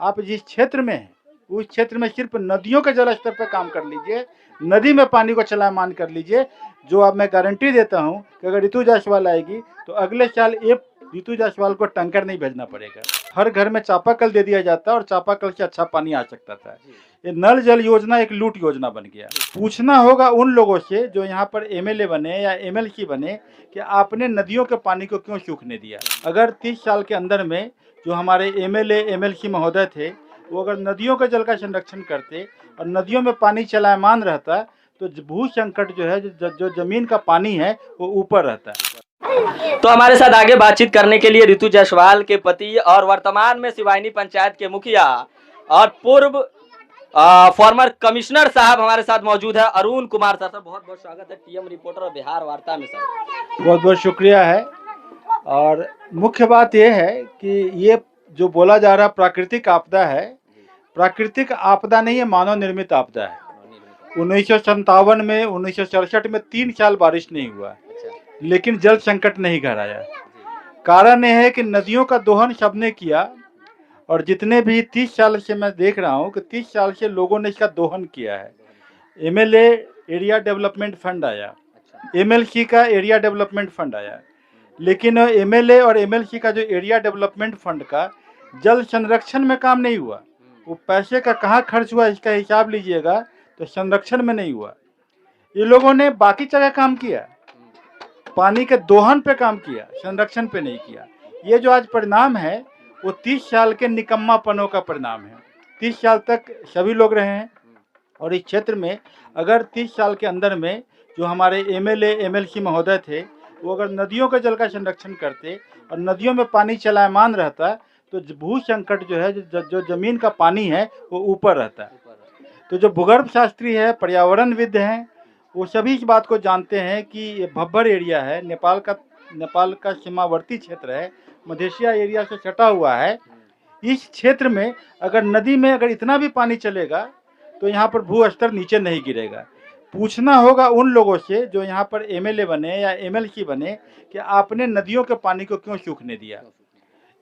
आप जिस क्षेत्र में हैं उस क्षेत्र में सिर्फ नदियों के जल स्तर पर काम कर लीजिए, नदी में पानी को चलायमान कर लीजिए। जो अब मैं गारंटी देता हूं कि अगर ऋतु जायसवाल आएगी तो अगले साल एक ऋतु जायसवाल को टैंकर नहीं भेजना पड़ेगा। हर घर में चापाकल दे दिया जाता और चापाकल से अच्छा पानी आ सकता था। ये नल जल योजना एक लूट योजना बन गया। पूछना होगा उन लोगों से जो यहाँ पर एमएलए बने या एमएलसी बने कि आपने नदियों के पानी को क्यों सूखने दिया। अगर 30 साल के अंदर में जो हमारे एमएलए एमएलसी महोदय थे वो अगर नदियों के जल का संरक्षण करते और नदियों में पानी चलायमान रहता तो भू संकट जो है, जो जमीन का पानी है वो ऊपर रहता है। तो हमारे साथ आगे बातचीत करने के लिए ऋतु जायसवाल के पति और वर्तमान में सिवानी पंचायत के मुखिया और पूर्व फॉर्मर कमिश्नर साहब हमारे साथ मौजूद है, अरुण कुमार सर। बहुत बहुत स्वागत है टीएम रिपोर्टर और बिहार वार्ता में सर। बहुत बहुत शुक्रिया है। और मुख्य बात यह है कि ये जो बोला जा रहा प्राकृतिक आपदा है, प्राकृतिक आपदा नहीं है, मानव निर्मित आपदा है। 1957 में 1967 में 3 साल बारिश नहीं हुआ, लेकिन जल संकट नहीं घर आया। कारण यह है कि नदियों का दोहन सबने किया और जितने भी 30 साल से मैं देख रहा हूँ कि 30 साल से लोगों ने इसका दोहन किया है। एमएलए एरिया डेवलपमेंट फंड आया, एमएलसी का एरिया डेवलपमेंट फंड आया, लेकिन एमएलए और एमएलसी का जो एरिया डेवलपमेंट फंड का जल संरक्षण में काम नहीं हुआ। वो पैसे का कहाँ खर्च हुआ इसका हिसाब लीजिएगा तो संरक्षण में नहीं हुआ। ये लोगों ने बाकी जगह काम किया, पानी के दोहन पे काम किया, संरक्षण पे नहीं किया। ये जो आज परिणाम है वो 30 साल के निकम्मापनों का परिणाम है। 30 साल तक सभी लोग रहे हैं और इस क्षेत्र में अगर 30 साल के अंदर में जो हमारे एमएलए एमएलसी महोदय थे वो अगर नदियों के जल का संरक्षण करते और नदियों में पानी चलायमान रहता तो भू संकट जो है, जो जमीन का पानी है वो ऊपर रहता है। तो जो भूगर्भ शास्त्री है, पर्यावरणविद हैं, वो सभी इस बात को जानते हैं कि ये भब्बर एरिया है, नेपाल का सीमावर्ती क्षेत्र है, मधेशिया एरिया से सटा हुआ है। इस क्षेत्र में अगर नदी में अगर इतना भी पानी चलेगा तो यहाँ पर भू स्तर नीचे नहीं गिरेगा। पूछना होगा उन लोगों से जो यहाँ पर एमएलए बने या एमएलसी बने कि आपने नदियों के पानी को क्यों सूखने दिया।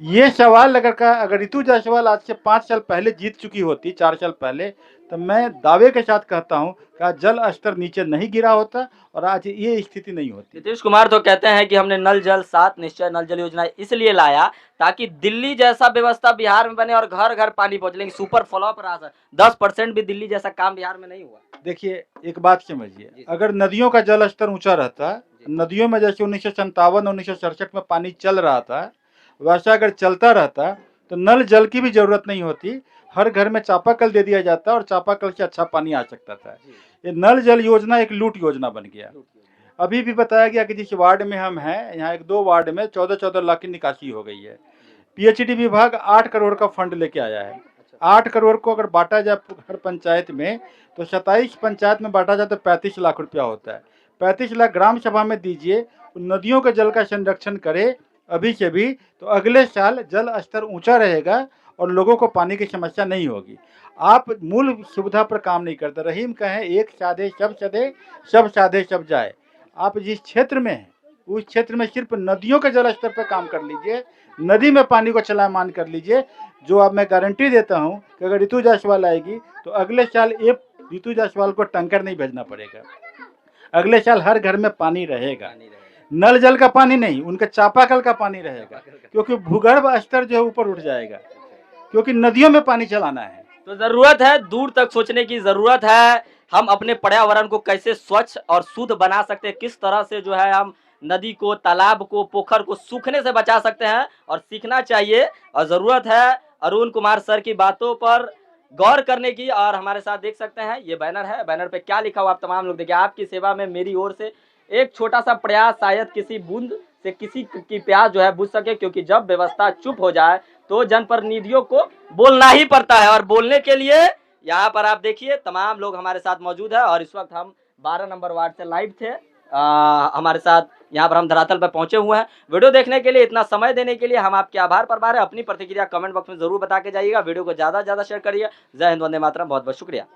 ये सवाल अगर ऋतु जायसवाल आज से 5 साल पहले जीत चुकी होती, 4 साल पहले, तो मैं दावे के साथ कहता हूं कि आज जल स्तर नीचे नहीं गिरा होता और आज ये स्थिति नहीं होती। नीतीश कुमार तो कहते हैं कि हमने नल जल 7 निश्चय नल जल योजना इसलिए लाया ताकि दिल्ली जैसा व्यवस्था बिहार में बने और घर घर पानी पहुंचे, लेकिन सुपर फ्लॉप रहा सर। 10% भी दिल्ली जैसा काम बिहार में नहीं हुआ। देखिए एक बात समझिए, अगर नदियों का जल स्तर ऊंचा रहता, नदियों में जैसे 1957 1967 में पानी चल रहा था वैसा अगर चलता रहता तो नल जल की भी जरूरत नहीं होती, हर घर में चापाकल दे दिया जाता और चापाकल से अच्छा पानी आ सकता था। ये नल जल योजना एक लूट योजना बन गया। अभी भी बताया गया कि जिस वार्ड में हम हैं, यहाँ 1-2 वार्ड में 14-14 लाख की निकासी हो गई है। पीएचडी विभाग 8 करोड़ का फंड लेके आया है। 8 करोड़ को अगर बांटा जाए हर पंचायत में तो 27 पंचायत में बांटा जाए तो 35 लाख रुपया होता है। 35 लाख ग्राम सभा में दीजिए, नदियों के जल का संरक्षण करे अभी से भी, तो अगले साल जल स्तर ऊंचा रहेगा और लोगों को पानी की समस्या नहीं होगी। आप मूल सुविधा पर काम नहीं करते। रहीम कहें एक साधे सब सधे, सब साधे सब जाए। आप जिस क्षेत्र में हैं उस क्षेत्र में सिर्फ नदियों के जल स्तर पर काम कर लीजिए, नदी में पानी को चलायमान कर लीजिए। जो अब मैं गारंटी देता हूं कि अगर ऋतु जायसवाल आएगी तो अगले साल एक ऋतु जायसवाल को टैंकर नहीं भेजना पड़ेगा। अगले साल हर घर में पानी रहेगा, नल जल का पानी नहीं, उनका चापाकल का पानी रहेगा, क्योंकि भूगर्भ स्तर जो है ऊपर उठ जाएगा, क्योंकि नदियों में पानी चलाना है। तो जरूरत है दूर तक सोचने की जरूरत है। हम अपने पर्यावरण को कैसे स्वच्छ और शुद्ध बना सकते हैं, किस तरह से जो है हम नदी को, तालाब को, पोखर को सूखने से बचा सकते हैं और सीखना चाहिए। और जरूरत है अरुण कुमार सर की बातों पर गौर करने की। और हमारे साथ देख सकते हैं ये बैनर है, बैनर पे क्या लिखा हुआ आप तमाम लोग देखिए। आपकी सेवा में मेरी ओर से एक छोटा सा प्रयास, शायद किसी बूंद से किसी की प्यास जो है बुझ सके, क्योंकि जब व्यवस्था चुप हो जाए तो जनप्रतिनिधियों को बोलना ही पड़ता है। और बोलने के लिए यहाँ पर आप देखिए तमाम लोग हमारे साथ मौजूद है। और इस वक्त हम 12 नंबर वार्ड से लाइव थे, हमारे साथ यहाँ पर हम धरातल पर पहुंचे हुए हैं। वीडियो देखने के लिए, इतना समय देने के लिए हम आपके आभार प्रभार है। अपनी प्रतिक्रिया कमेंट बॉक्स में जरूर बता के जाइएगा। वीडियो को ज्यादा से ज्यादा शेयर करिए। जय हिंद, वंदे मातरम। बहुत बहुत शुक्रिया।